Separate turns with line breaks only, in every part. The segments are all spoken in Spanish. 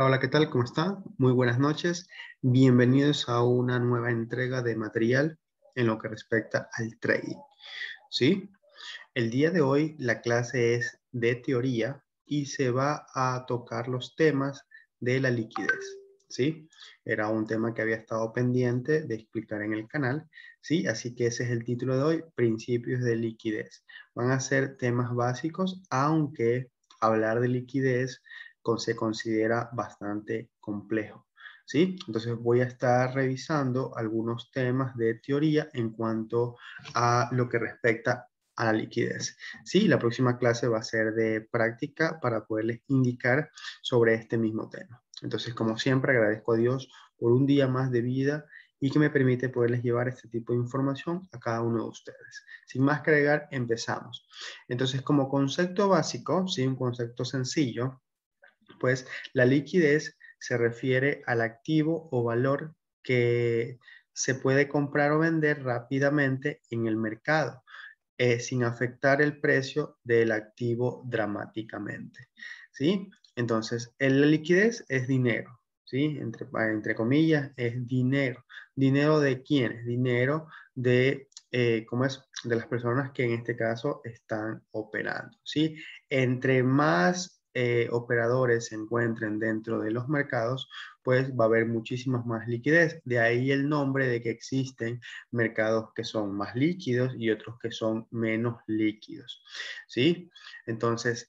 Hola, ¿qué tal? ¿Cómo están? Muy buenas noches. Bienvenidos a una nueva entrega de material en lo que respecta al trading. ¿Sí? El día de hoy la clase es de teoría y se va a tocar los temas de la liquidez. ¿Sí? Era un tema que había estado pendiente de explicar en el canal. ¿Sí? Así que ese es el título de hoy, Principios de liquidez. Van a ser temas básicos, aunque hablar de liquidez se considera bastante complejo. ¿Sí? Entonces voy a estar revisando algunos temas de teoría en cuanto a lo que respecta a la liquidez. Sí, la próxima clase va a ser de práctica para poderles indicar sobre este mismo tema. Entonces, como siempre, agradezco a Dios por un día más de vida y que me permite poderles llevar este tipo de información a cada uno de ustedes. Sin más que agregar, empezamos. Entonces, como concepto básico, sí, un concepto sencillo, pues la liquidez se refiere al activo o valor que se puede comprar o vender rápidamente en el mercado, sin afectar el precio del activo dramáticamente. ¿Sí? Entonces, la liquidez es dinero. ¿Sí? Entre comillas, es dinero. ¿Dinero de quiénes? Dinero de, ¿cómo es? De las personas que en este caso están operando. ¿Sí? Entre más operadores se encuentren dentro de los mercados, pues va a haber muchísimas más liquidez. De ahí el nombre de que existen mercados que son más líquidos y otros que son menos líquidos. ¿Sí? Entonces,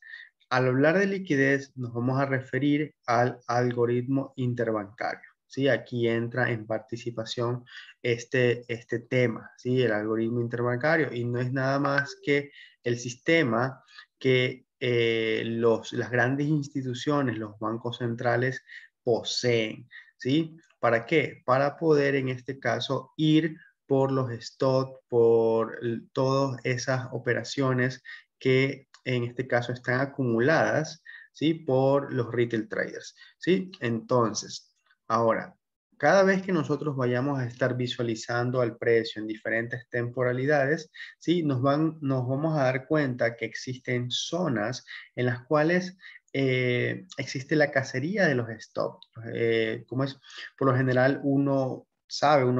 al hablar de liquidez, nos vamos a referir al algoritmo interbancario. ¿Sí? Aquí entra en participación este tema, ¿sí? El algoritmo interbancario, y no es nada más que el sistema que las grandes instituciones, los bancos centrales poseen. ¿Sí? ¿Para qué? Para poder, en este caso, ir por los stocks, por todas esas operaciones que en este caso están acumuladas, ¿sí? Por los retail traders, ¿sí? Entonces, ahora, cada vez que nosotros vayamos a estar visualizando al precio en diferentes temporalidades, ¿sí? Nos vamos a dar cuenta que existen zonas en las cuales existe la cacería de los stops. ¿Cómo es? Por lo general, uno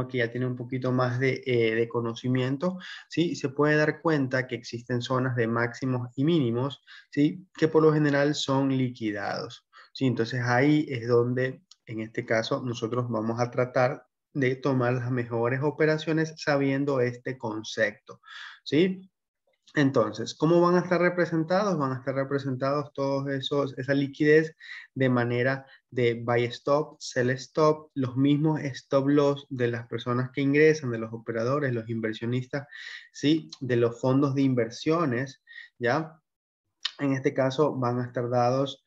que ya tiene un poquito más de conocimiento, ¿sí? Se puede dar cuenta que existen zonas de máximos y mínimos, ¿sí? Que por lo general son liquidados, ¿sí? Entonces ahí es donde, en este caso, nosotros vamos a tratar de tomar las mejores operaciones sabiendo este concepto, ¿sí? Entonces, ¿cómo van a estar representados? Van a estar representados esa liquidez de manera de buy stop, sell stop, los mismos stop loss de las personas que ingresan, de los operadores, los inversionistas, ¿sí? De los fondos de inversiones, ¿ya? En este caso van a estar dados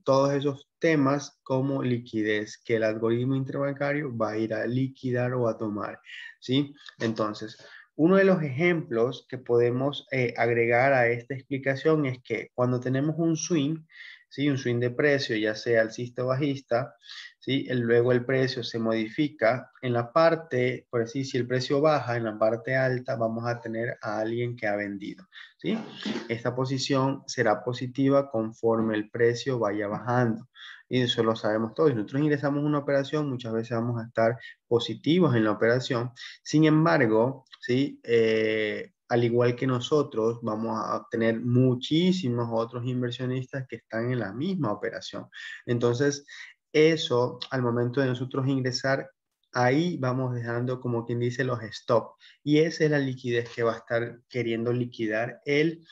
todos esos temas como liquidez, que el algoritmo interbancario va a ir a liquidar o a tomar, ¿sí? Entonces, uno de los ejemplos que podemos agregar a esta explicación es que cuando tenemos un swing, ¿sí? Un swing de precio, ya sea alcista o bajista, ¿sí? Luego el precio se modifica. En la parte, por así, si el precio baja, en la parte alta vamos a tener a alguien que ha vendido, ¿sí? Esta posición será positiva conforme el precio vaya bajando. Y eso lo sabemos todos. Si nosotros ingresamos una operación, muchas veces vamos a estar positivos en la operación. Sin embargo, ¿sí? Al igual que nosotros, vamos a tener muchísimos otros inversionistas que están en la misma operación. Entonces, eso, al momento de nosotros ingresar, ahí vamos dejando, como quien dice, los stop. Y esa es la liquidez que va a estar queriendo liquidar el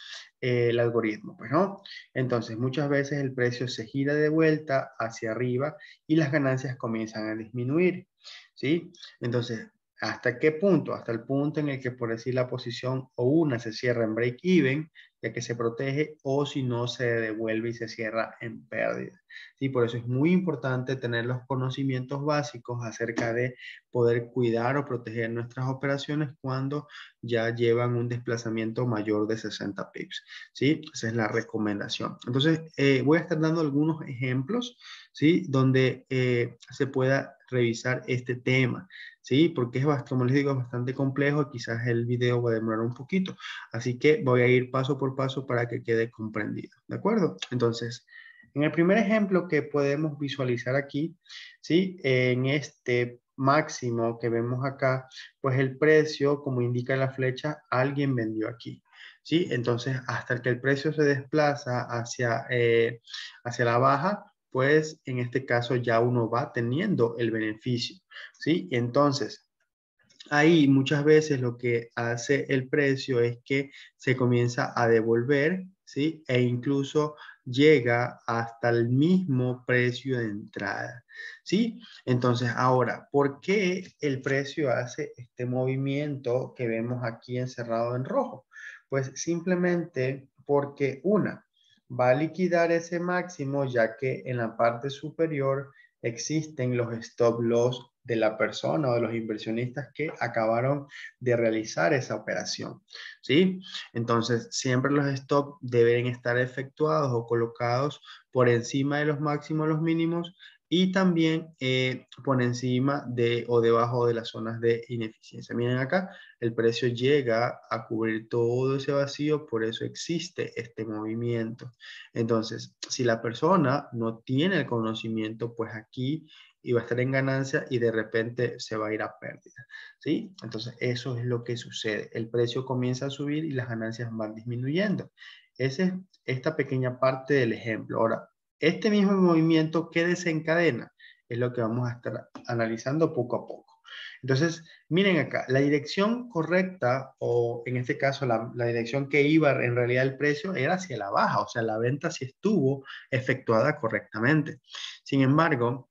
algoritmo, pues, ¿no? Entonces, muchas veces el precio se gira de vuelta hacia arriba y las ganancias comienzan a disminuir, ¿sí? Entonces, ¿hasta qué punto? Hasta el punto en el que, por decir la posición o una se cierra en break-even, ya que se protege, o si no, se devuelve y se cierra en pérdida. Sí, por eso es muy importante tener los conocimientos básicos acerca de poder cuidar o proteger nuestras operaciones cuando ya llevan un desplazamiento mayor de 60 pips. ¿Sí? Esa es la recomendación. Entonces, voy a estar dando algunos ejemplos, ¿sí? Donde se pueda revisar este tema, ¿sí? Porque como les digo, es bastante complejo, quizás el video va a demorar un poquito, así que voy a ir paso por paso para que quede comprendido, ¿de acuerdo? Entonces, En el primer ejemplo que podemos visualizar aquí, ¿sí? En este máximo que vemos acá, pues el precio, como indica la flecha, alguien vendió aquí. ¿Sí? Entonces, hasta que el precio se desplaza hacia la baja, pues en este caso ya uno va teniendo el beneficio. ¿Sí? Entonces, ahí muchas veces lo que hace el precio es que se comienza a devolver, ¿sí? E incluso llega hasta el mismo precio de entrada, ¿sí? Entonces, ahora, ¿por qué el precio hace este movimiento que vemos aquí encerrado en rojo? Pues simplemente porque va a liquidar ese máximo ya que en la parte superior existen los stop loss de la persona o de los inversionistas que acabaron de realizar esa operación, ¿sí? Entonces, siempre los stop deben estar efectuados o colocados por encima de los máximos, los mínimos y también por encima de o debajo de las zonas de ineficiencia. Miren acá, el precio llega a cubrir todo ese vacío, por eso existe este movimiento. Entonces, si la persona no tiene el conocimiento, pues aquí iba a estar en ganancia y de repente se va a ir a pérdida, ¿sí? Entonces, eso es lo que sucede. El precio comienza a subir y las ganancias van disminuyendo. Esa es esta pequeña parte del ejemplo. Ahora, este mismo movimiento que desencadena es lo que vamos a estar analizando poco a poco. Entonces, miren acá, la dirección correcta, o en este caso la dirección que iba en realidad el precio era hacia la baja, o sea, la venta sí estuvo efectuada correctamente. Sin embargo,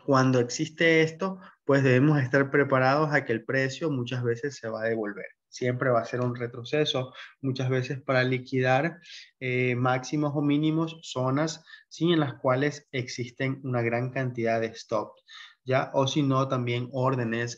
cuando existe esto, pues debemos estar preparados a que el precio muchas veces se va a devolver. Siempre va a ser un retroceso, muchas veces para liquidar máximos o mínimos zonas, sí, en las cuales existen una gran cantidad de stops, ¿ya? O si no, también órdenes,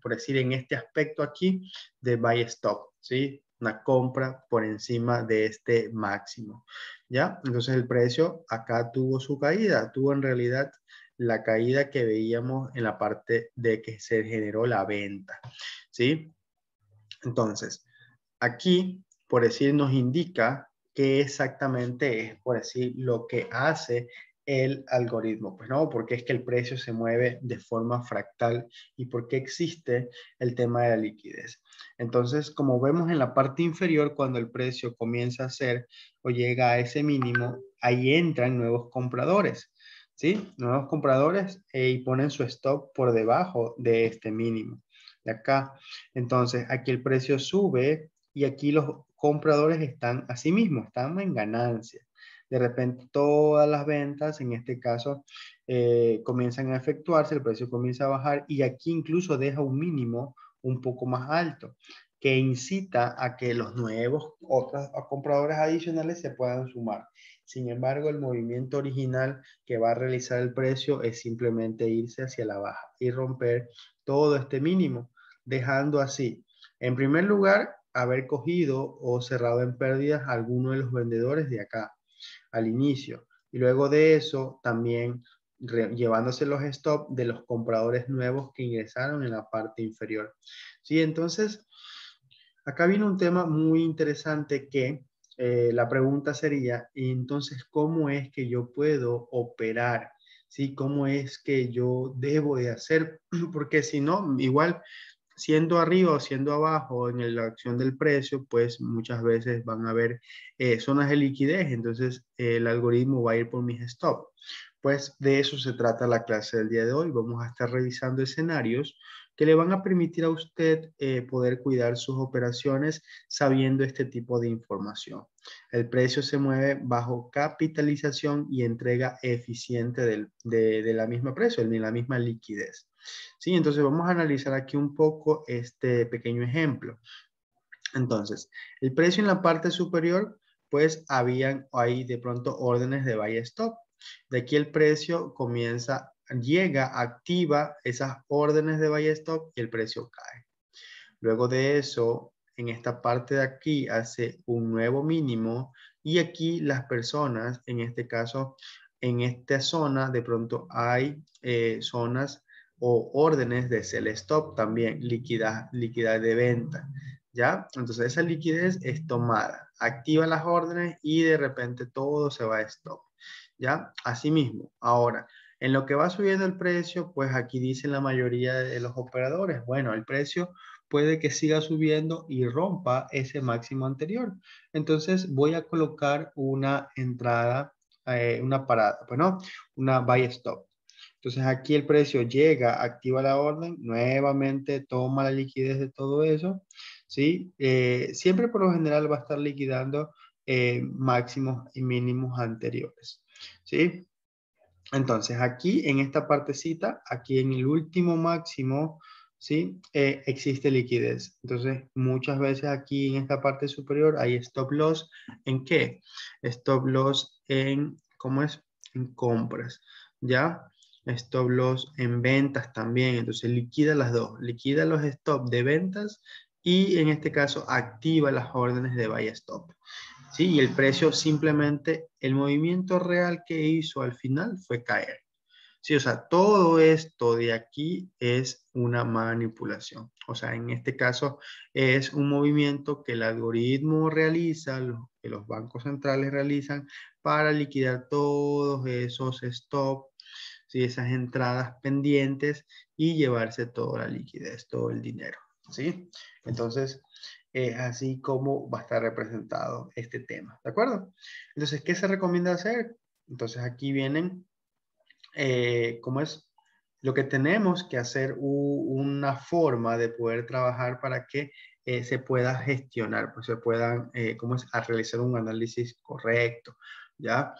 por decir, en este aspecto aquí, de buy stop, ¿sí? Una compra por encima de este máximo, ¿ya? Entonces el precio acá tuvo su caída, tuvo en realidad la caída que veíamos en la parte de que se generó la venta, ¿sí? Entonces, aquí, por decir, nos indica qué exactamente es, por decir, lo que hace el algoritmo. Pues no, porque es que el precio se mueve de forma fractal y porque existe el tema de la liquidez. Entonces, como vemos en la parte inferior, cuando el precio comienza a ser o llega a ese mínimo, ahí entran nuevos compradores. ¿Sí? Nuevos compradores y ponen su stop por debajo de este mínimo de acá. Entonces, aquí el precio sube y aquí los compradores están así mismo, están en ganancia. De repente todas las ventas, en este caso, comienzan a efectuarse, el precio comienza a bajar y aquí incluso deja un mínimo un poco más alto que incita a que los nuevos otros compradores adicionales se puedan sumar. Sin embargo, el movimiento original que va a realizar el precio es simplemente irse hacia la baja y romper todo este mínimo, dejando así, en primer lugar, haber cogido o cerrado en pérdidas a alguno de los vendedores de acá al inicio. Y luego de eso, también llevándose los stop de los compradores nuevos que ingresaron en la parte inferior. Sí, entonces, acá viene un tema muy interesante que la pregunta sería, entonces, ¿cómo es que yo puedo operar? ¿Sí? ¿Cómo es que yo debo de hacer? Porque si no, igual siendo arriba o siendo abajo en la acción del precio, pues muchas veces van a haber zonas de liquidez, entonces el algoritmo va a ir por mis stop. Pues de eso se trata la clase del día de hoy. Vamos a estar revisando escenarios que le van a permitir a usted poder cuidar sus operaciones sabiendo este tipo de información. El precio se mueve bajo capitalización y entrega eficiente de la misma precio, de la misma liquidez. Sí, entonces vamos a analizar aquí un poco este pequeño ejemplo. Entonces, el precio en la parte superior, pues habían ahí de pronto órdenes de buy stop. De aquí el precio comienza, llega, activa esas órdenes de buy stop y el precio cae. Luego de eso, en esta parte de aquí hace un nuevo mínimo y aquí las personas, en este caso, en esta zona, de pronto hay zonas o órdenes de sell stop también, liquidez de venta, ¿ya? Entonces esa liquidez es tomada, activa las órdenes y de repente todo se va a stop. ¿ya? Asimismo, ahora, en lo que va subiendo el precio, pues aquí dicen la mayoría de los operadores, bueno, el precio puede que siga subiendo y rompa ese máximo anterior. Entonces voy a colocar una entrada, una parada, bueno, una buy stop. Entonces aquí el precio llega, activa la orden, nuevamente toma la liquidez de todo eso, ¿sí? Siempre por lo general va a estar liquidando máximos y mínimos anteriores, ¿sí? Entonces aquí en esta partecita, aquí en el último máximo, ¿sí? Existe liquidez. Entonces muchas veces aquí en esta parte superior hay stop loss. ¿En qué? Stop loss en, ¿cómo es? En compras, ¿ya? Stop loss en ventas también. Entonces liquida las dos. Liquida los stop de ventas y en este caso activa las órdenes de buy stop. Sí, y el precio simplemente, el movimiento real que hizo al final fue caer. Sí, o sea, todo esto de aquí es una manipulación. O sea, en este caso es un movimiento que el algoritmo realiza, que los bancos centrales realizan para liquidar todos esos stop, ¿sí? Esas entradas pendientes y llevarse toda la liquidez, todo el dinero. ¿Sí? Entonces, así como va a estar representado este tema, ¿de acuerdo? Entonces, ¿qué se recomienda hacer? Entonces, aquí vienen, ¿cómo es? Lo que tenemos que hacer una forma de poder trabajar para que se pueda gestionar, pues se puedan, ¿cómo es? A realizar un análisis correcto, ¿ya?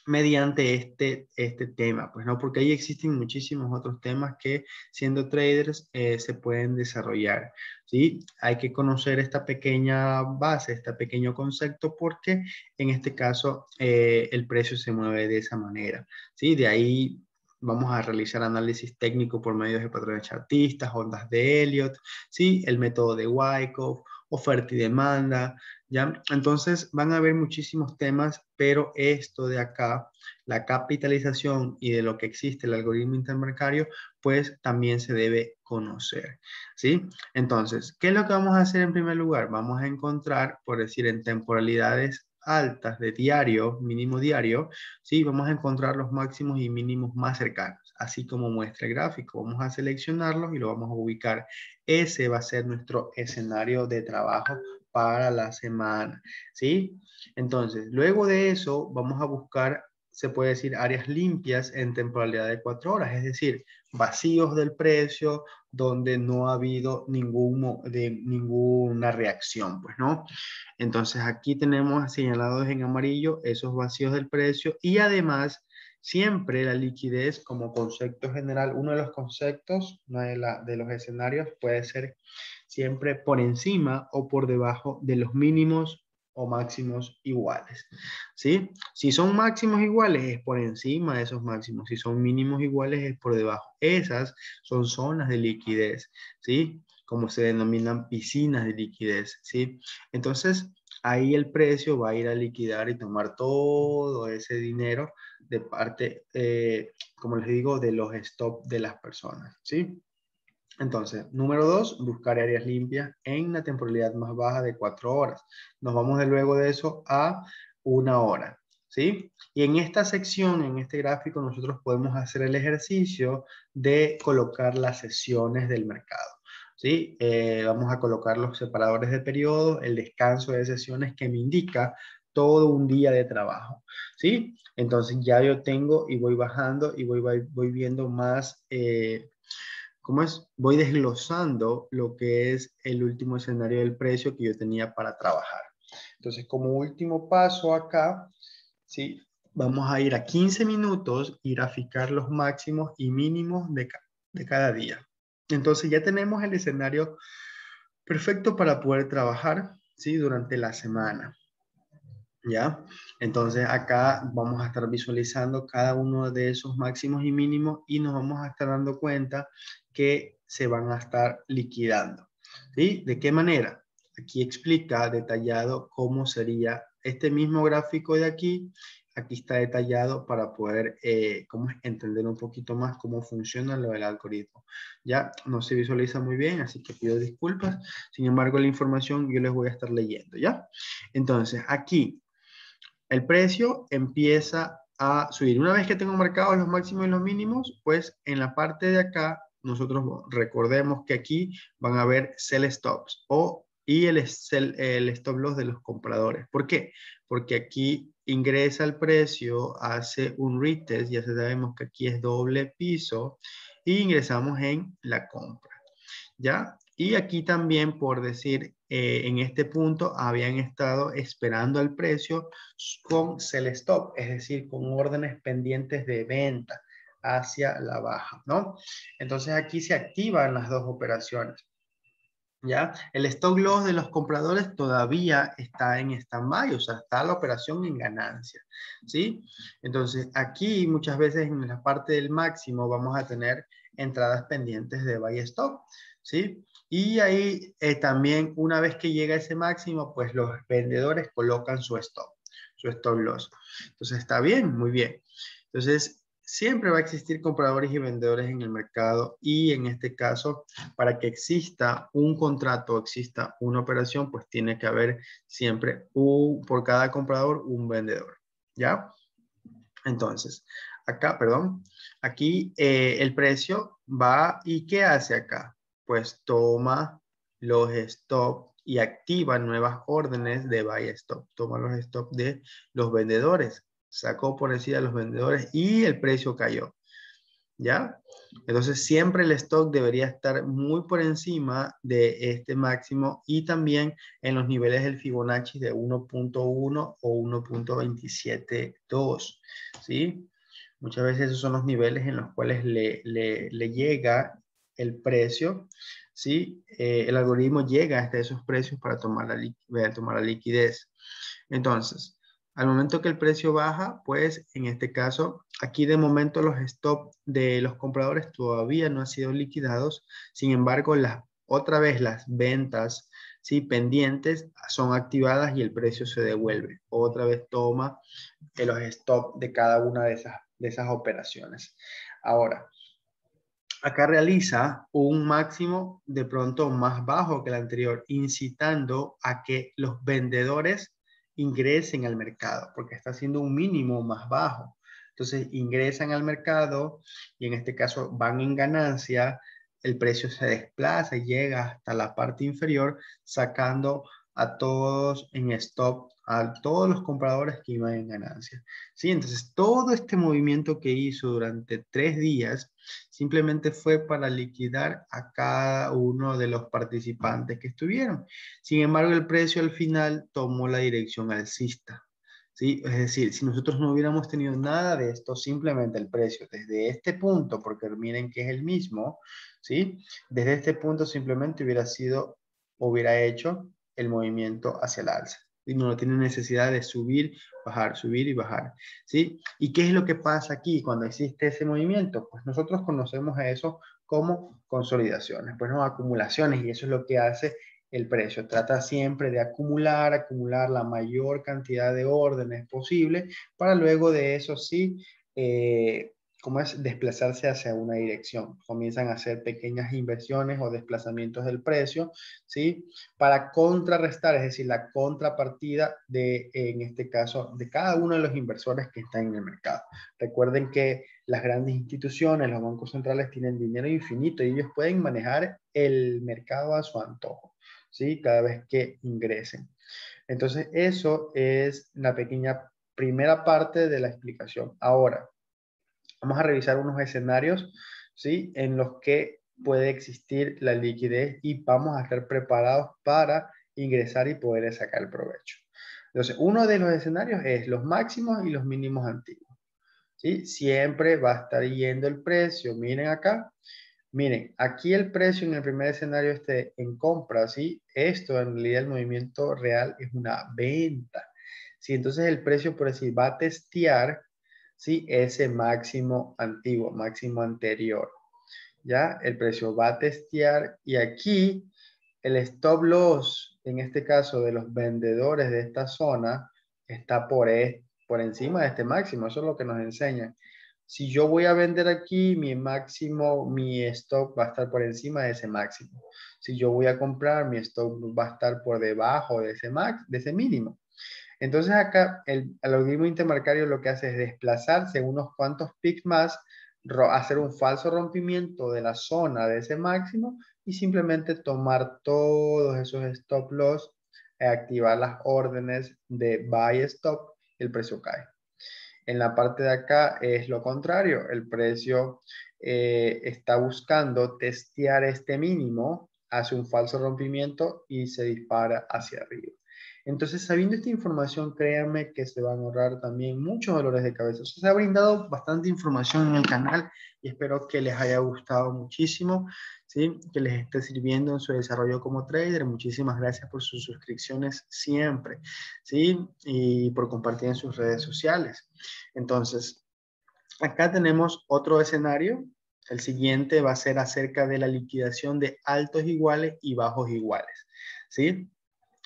Mediante este tema, pues no, porque ahí existen muchísimos otros temas que siendo traders se pueden desarrollar, ¿sí? Hay que conocer esta pequeña base, este pequeño concepto, porque en este caso el precio se mueve de esa manera, ¿sí? De ahí vamos a realizar análisis técnico por medio de patrones chartistas, ondas de Elliott, ¿sí? El método de Wyckoff, oferta y demanda, ¿ya? Entonces van a haber muchísimos temas, pero esto de acá, la capitalización y de lo que existe el algoritmo interbancario, pues también se debe conocer, ¿sí? Entonces, ¿qué es lo que vamos a hacer en primer lugar? Vamos a encontrar, por decir, en temporalidades altas de diario, mínimo diario, ¿sí? Vamos a encontrar los máximos y mínimos más cercanos, así como muestra el gráfico. Vamos a seleccionarlos y lo vamos a ubicar. Ese va a ser nuestro escenario de trabajo para la semana, ¿sí? Entonces, luego de eso, vamos a buscar, se puede decir, áreas limpias en temporalidad de 4 horas, es decir, vacíos del precio donde no ha habido ninguna reacción, pues, ¿no? Entonces, aquí tenemos señalados en amarillo esos vacíos del precio y además, siempre la liquidez como concepto general, uno de los conceptos, uno de los escenarios puede ser siempre por encima o por debajo de los mínimos o máximos iguales, ¿sí? Si son máximos iguales es por encima de esos máximos, si son mínimos iguales es por debajo. Esas son zonas de liquidez, ¿sí? Como se denominan piscinas de liquidez, ¿sí? Entonces, ahí el precio va a ir a liquidar y tomar todo ese dinero de parte, como les digo, de los stop de las personas, ¿sí? Entonces, número 2, buscar áreas limpias en la temporalidad más baja de 4 horas. Nos vamos de luego de eso a 1 hora, ¿sí? Y en esta sección, en este gráfico, nosotros podemos hacer el ejercicio de colocar las sesiones del mercado, ¿sí? Vamos a colocar los separadores de periodo, el descanso de sesiones que me indica todo un día de trabajo, ¿sí? Entonces ya yo tengo y voy bajando y voy viendo más... ¿cómo es? Voy desglosando lo que es el último escenario del precio que yo tenía para trabajar. Entonces, como último paso acá, ¿sí? Vamos a ir a 15 minutos y graficar los máximos y mínimos de cada día. Entonces, ya tenemos el escenario perfecto para poder trabajar, ¿sí? Durante la semana. ¿Ya? Entonces acá vamos a estar visualizando cada uno de esos máximos y mínimos y nos vamos a estar dando cuenta que se van a estar liquidando. ¿Sí? ¿De qué manera? Aquí explica detallado cómo sería este mismo gráfico de aquí. Aquí está detallado para poder cómo entender un poquito más cómo funciona lo del algoritmo. Ya no se visualiza muy bien, así que pido disculpas. Sin embargo, la información yo les voy a estar leyendo, ¿ya? Entonces, aquí el precio empieza a subir. Una vez que tengo marcados los máximos y los mínimos, pues en la parte de acá, nosotros recordemos que aquí van a haber sell stops y el stop loss de los compradores. ¿Por qué? Porque aquí ingresa el precio, hace un retest, ya sabemos que aquí es doble piso, y ingresamos en la compra. ¿Ya? Y aquí también, por decir, en este punto habían estado esperando el precio con sell stop, es decir, con órdenes pendientes de venta hacia la baja, ¿no? Entonces aquí se activan las dos operaciones. ¿Ya? El stop loss de los compradores todavía está en stand-by, o sea, está la operación en ganancia, ¿sí? Entonces, aquí muchas veces en la parte del máximo vamos a tener entradas pendientes de buy stop, ¿sí? Y ahí también una vez que llega ese máximo, pues los vendedores colocan su stop loss. Entonces, está bien, muy bien. Entonces, siempre va a existir compradores y vendedores en el mercado y en este caso, para que exista un contrato, exista una operación, pues tiene que haber siempre por cada comprador un vendedor, ¿ya? Entonces, acá, perdón, aquí el precio va y ¿qué hace acá? Pues toma los stop y activa nuevas órdenes de buy stop. Toma los stop de los vendedores. Sacó por decir a los vendedores y el precio cayó. ¿Ya? Entonces siempre el stock debería estar muy por encima de este máximo y también en los niveles del Fibonacci de 1.1 o 1.272, ¿sí? Muchas veces esos son los niveles en los cuales le llega el precio, ¿sí? El algoritmo llega hasta esos precios para tomar la liquidez. Entonces, al momento que el precio baja, pues en este caso, aquí de momento los stop de los compradores todavía no han sido liquidados. Sin embargo, otra vez las ventas, ¿sí? Pendientes son activadas y el precio se devuelve. Otra vez toma los stop de cada una de esas operaciones. Ahora, acá realiza un máximo de pronto más bajo que el anterior, incitando a que los vendedores ingresen al mercado, porque está haciendo un mínimo más bajo. Entonces ingresan al mercado y en este caso van en ganancia, el precio se desplaza y llega hasta la parte inferior, sacando a todos en stop, a todos los compradores que iban en ganancia. ¿Sí? Entonces todo este movimiento que hizo durante 3 días simplemente fue para liquidar a cada uno de los participantes que estuvieron. Sin embargo, el precio al final tomó la dirección alcista. ¿Sí? Es decir, si nosotros no hubiéramos tenido nada de esto, simplemente el precio desde este punto, porque miren que es el mismo, ¿sí? Desde este punto simplemente hubiera hecho el movimiento hacia el alza. Y no tiene necesidad de subir y bajar, ¿sí? ¿Y qué es lo que pasa aquí cuando existe ese movimiento? Pues nosotros conocemos a eso como consolidaciones, pues no acumulaciones, y eso es lo que hace el precio. Trata siempre de acumular la mayor cantidad de órdenes posible para luego de eso sí, ¿cómo es? Desplazarse hacia una dirección. Comienzan a hacer pequeñas inversiones o desplazamientos del precio, ¿sí? Para contrarrestar, es decir, la contrapartida en este caso, de cada uno de los inversores que están en el mercado. Recuerden que las grandes instituciones, los bancos centrales tienen dinero infinito y ellos pueden manejar el mercado a su antojo, ¿sí? Cada vez que ingresen. Entonces, eso es la pequeña primera parte de la explicación. Ahora, vamos a revisar unos escenarios, ¿sí? En los que puede existir la liquidez y vamos a estar preparados para ingresar y poder sacar el provecho. Entonces, uno de los escenarios es los máximos y los mínimos antiguos, ¿sí? Siempre va a estar yendo el precio. Miren acá. Miren, aquí el precio en el primer escenario esté en compra, ¿sí? Esto en realidad el movimiento real es una venta. ¿Sí? Entonces el precio, por decir, va a testear, ¿sí? Ese máximo antiguo, máximo anterior. ¿Ya? El precio va a testear y aquí el stop loss, en este caso de los vendedores de esta zona, está por encima de este máximo. Eso es lo que nos enseña. Si yo voy a vender aquí, mi máximo, mi stop va a estar por encima de ese máximo. Si yo voy a comprar, mi stop va a estar por debajo de ese mínimo. Entonces acá el algoritmo interbancario lo que hace es desplazarse unos cuantos pics más, hacer un falso rompimiento de la zona de ese máximo y simplemente tomar todos esos stop loss, activar las órdenes de buy stop, el precio cae. En la parte de acá es lo contrario, el precio está buscando testear este mínimo, hace un falso rompimiento y se dispara hacia arriba. Entonces, sabiendo esta información, créanme que se van a ahorrar también muchos dolores de cabeza. O sea, se ha brindado bastante información en el canal y espero que les haya gustado muchísimo, ¿sí? Que les esté sirviendo en su desarrollo como trader. Muchísimas gracias por sus suscripciones siempre, ¿sí? Y por compartir en sus redes sociales. Entonces, acá tenemos otro escenario. El siguiente va a ser acerca de la liquidación de altos iguales y bajos iguales, ¿sí?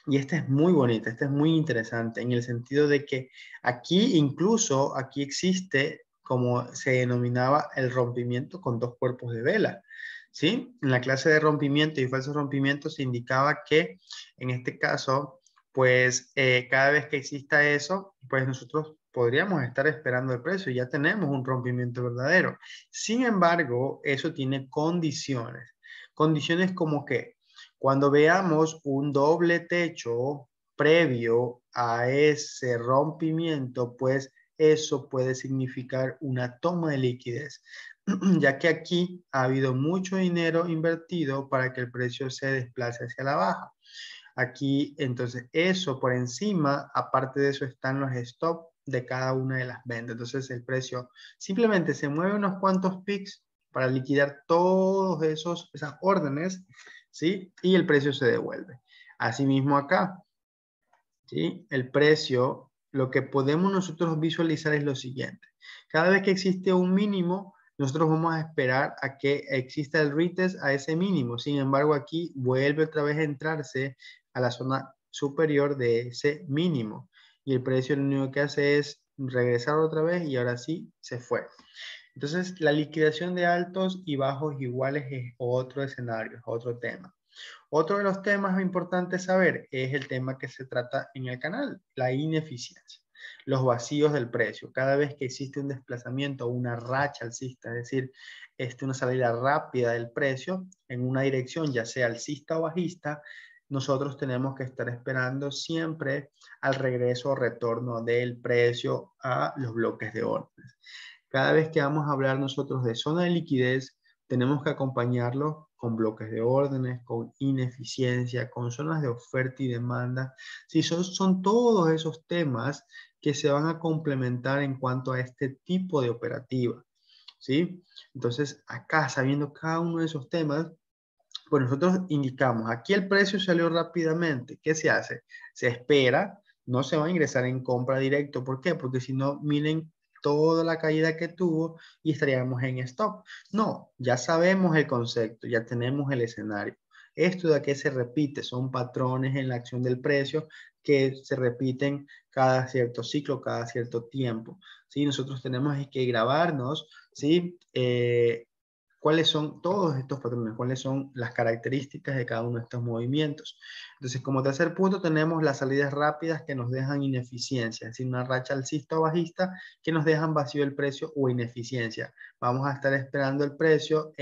Y este es muy bonito, este es muy interesante en el sentido de que aquí incluso, aquí existe como se denominaba el rompimiento con dos cuerpos de vela, ¿sí? En la clase de rompimiento y falsos rompimientos se indicaba que en este caso, pues cada vez que exista eso, pues nosotros podríamos estar esperando el precio y ya tenemos un rompimiento verdadero. Sin embargo, eso tiene condiciones. Condiciones como que cuando veamos un doble techo previo a ese rompimiento, pues eso puede significar una toma de liquidez, ya que aquí ha habido mucho dinero invertido para que el precio se desplace hacia la baja. Aquí, entonces, eso por encima, aparte de eso, están los stop de cada una de las ventas. Entonces, el precio simplemente se mueve unos cuantos pics para liquidar todos esas órdenes, ¿sí? Y el precio se devuelve. Asimismo acá, ¿sí? El precio, lo que podemos nosotros visualizar es lo siguiente. Cada vez que existe un mínimo, nosotros vamos a esperar a que exista el retest a ese mínimo. Sin embargo, aquí vuelve otra vez a entrarse a la zona superior de ese mínimo. Y el precio lo único que hace es regresar otra vez y ahora sí se fue. Entonces, la liquidación de altos y bajos iguales es otro escenario, otro tema. Otro de los temas importantes saber es el tema que se trata en el canal, la ineficiencia, los vacíos del precio. Cada vez que existe un desplazamiento o una racha alcista, es decir, una salida rápida del precio en una dirección, ya sea alcista o bajista, nosotros tenemos que estar esperando siempre al regreso o retorno del precio a los bloques de órdenes. Cada vez que vamos a hablar nosotros de zona de liquidez, tenemos que acompañarlo con bloques de órdenes, con ineficiencia, con zonas de oferta y demanda. Sí, son todos esos temas que se van a complementar en cuanto a este tipo de operativa. ¿Sí? Entonces, acá, sabiendo cada uno de esos temas, pues nosotros indicamos, aquí el precio salió rápidamente. ¿Qué se hace? Se espera, no se va a ingresar en compra directo. ¿Por qué? Porque si no, miren toda la caída que tuvo y estaríamos en stop. No, ya sabemos el concepto, ya tenemos el escenario. Esto de qué se repite, son patrones en la acción del precio que se repiten cada cierto ciclo, cada cierto tiempo. ¿Sí? Nosotros tenemos que grabarnos, ¿sí? Cuáles son todos estos patrones, cuáles son las características de cada uno de estos movimientos. Entonces, como tercer punto, tenemos las salidas rápidas que nos dejan ineficiencia, es decir, una racha alcista o bajista que nos dejan vacío el precio o ineficiencia. Vamos a estar esperando el precio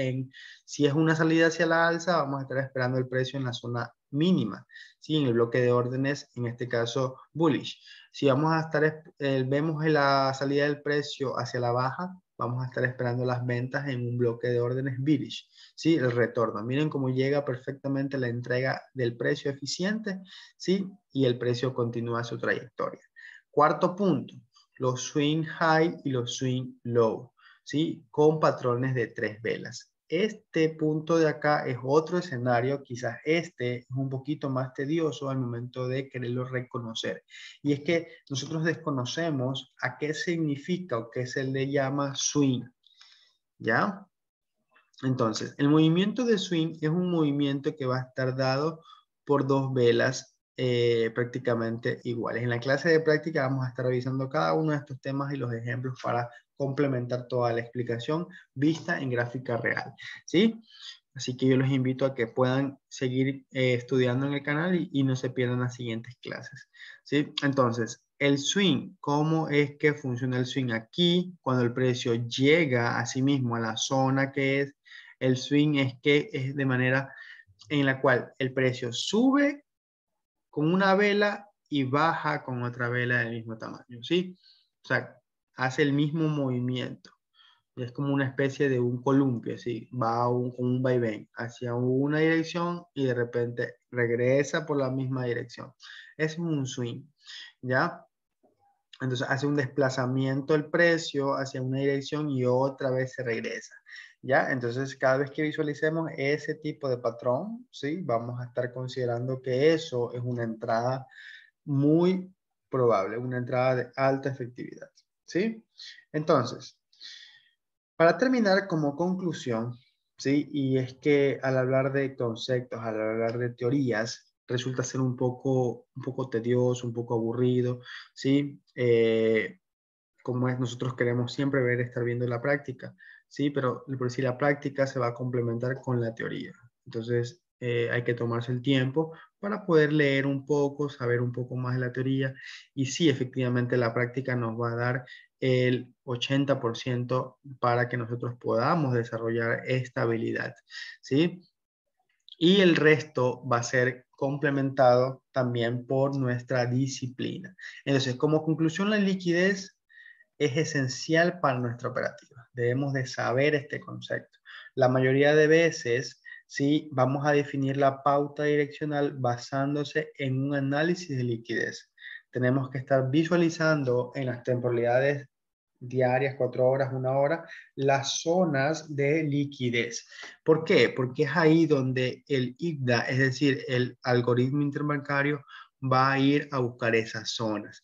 si es una salida hacia la alza, vamos a estar esperando el precio en la zona mínima, ¿sí? En el bloque de órdenes, en este caso bullish. Si vamos a estar, vemos la salida del precio hacia la baja, vamos a estar esperando las ventas en un bloque de órdenes bearish, ¿sí? El retorno. Miren cómo llega perfectamente la entrega del precio eficiente, ¿sí? Y el precio continúa su trayectoria. Cuarto punto, los swing high y los swing low, ¿sí? Con patrones de 3 velas. Este punto de acá es otro escenario, quizás este es un poquito más tedioso al momento de quererlo reconocer. Y es que nosotros desconocemos a qué significa o qué se le llama swing, ¿ya? Entonces, el movimiento de swing es un movimiento que va a estar dado por dos velas prácticamente iguales. En la clase de práctica vamos a estar revisando cada uno de estos temas y los ejemplos para complementar toda la explicación vista en gráfica real, ¿sí? Así que yo los invito a que puedan seguir estudiando en el canal y no se pierdan las siguientes clases, ¿sí? Entonces, el swing, ¿cómo es que funciona el swing? Aquí, cuando el precio llega a sí mismo a la zona que es, el swing es que es de manera en la cual el precio sube con una vela y baja con otra vela del mismo tamaño, ¿sí? O sea, hace el mismo movimiento. Es como una especie de un columpio, ¿sí? Va con un vaivén hacia una dirección y de repente regresa por la misma dirección. Es un swing, ¿ya? Entonces hace un desplazamiento el precio hacia una dirección y otra vez se regresa. ¿Ya? Entonces, cada vez que visualicemos ese tipo de patrón, ¿sí? Vamos a estar considerando que eso es una entrada muy probable, una entrada de alta efectividad, ¿sí? Entonces, para terminar como conclusión, ¿sí? Y es que al hablar de conceptos, al hablar de teorías, resulta ser un poco tedioso, un poco aburrido, ¿sí? Como es, nosotros queremos siempre ver, estar viendo la práctica, ¿sí? Pero por si la práctica se va a complementar con la teoría. Entonces, hay que tomarse el tiempo para poder leer un poco, saber un poco más de la teoría y sí, efectivamente, la práctica nos va a dar el 80% para que nosotros podamos desarrollar esta habilidad, ¿sí? Y el resto va a ser complementado también por nuestra disciplina. Entonces, como conclusión, la liquidez es esencial para nuestra operativa. Debemos de saber este concepto. La mayoría de veces, sí, vamos a definir la pauta direccional basándose en un análisis de liquidez. Tenemos que estar visualizando en las temporalidades diarias, 4 horas, 1 hora, las zonas de liquidez. ¿Por qué? Porque es ahí donde el IBDA, es decir, el algoritmo interbancario, va a ir a buscar esas zonas,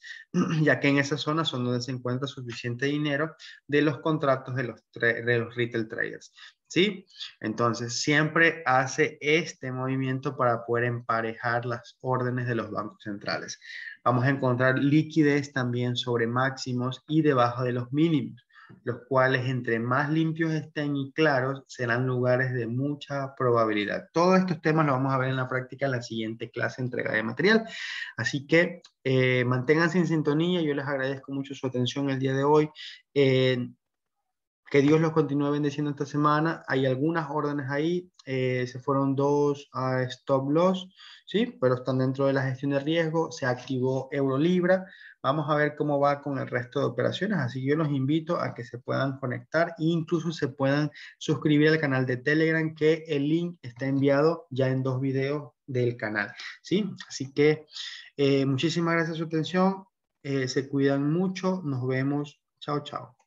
ya que en esas zonas son donde se encuentra suficiente dinero de los contratos de los retail traders, ¿sí? Entonces, siempre hace este movimiento para poder emparejar las órdenes de los bancos centrales. Vamos a encontrar liquidez también sobre máximos y debajo de los mínimos, los cuales entre más limpios estén y claros serán lugares de mucha probabilidad. Todos estos temas los vamos a ver en la práctica en la siguiente clase entrega de material. Así que manténganse en sintonía. Yo les agradezco mucho su atención el día de hoy. Que Dios los continúe bendiciendo esta semana. Hay algunas órdenes ahí, se fueron 2 a stop loss, ¿sí? Pero están dentro de la gestión de riesgo. Se activó Euro-Libra. Vamos a ver cómo va con el resto de operaciones. Así que yo los invito a que se puedan conectar e incluso se puedan suscribir al canal de Telegram, que el link está enviado ya en 2 videos del canal, ¿sí? Así que muchísimas gracias por su atención. Se cuidan mucho. Nos vemos. Chao, chao.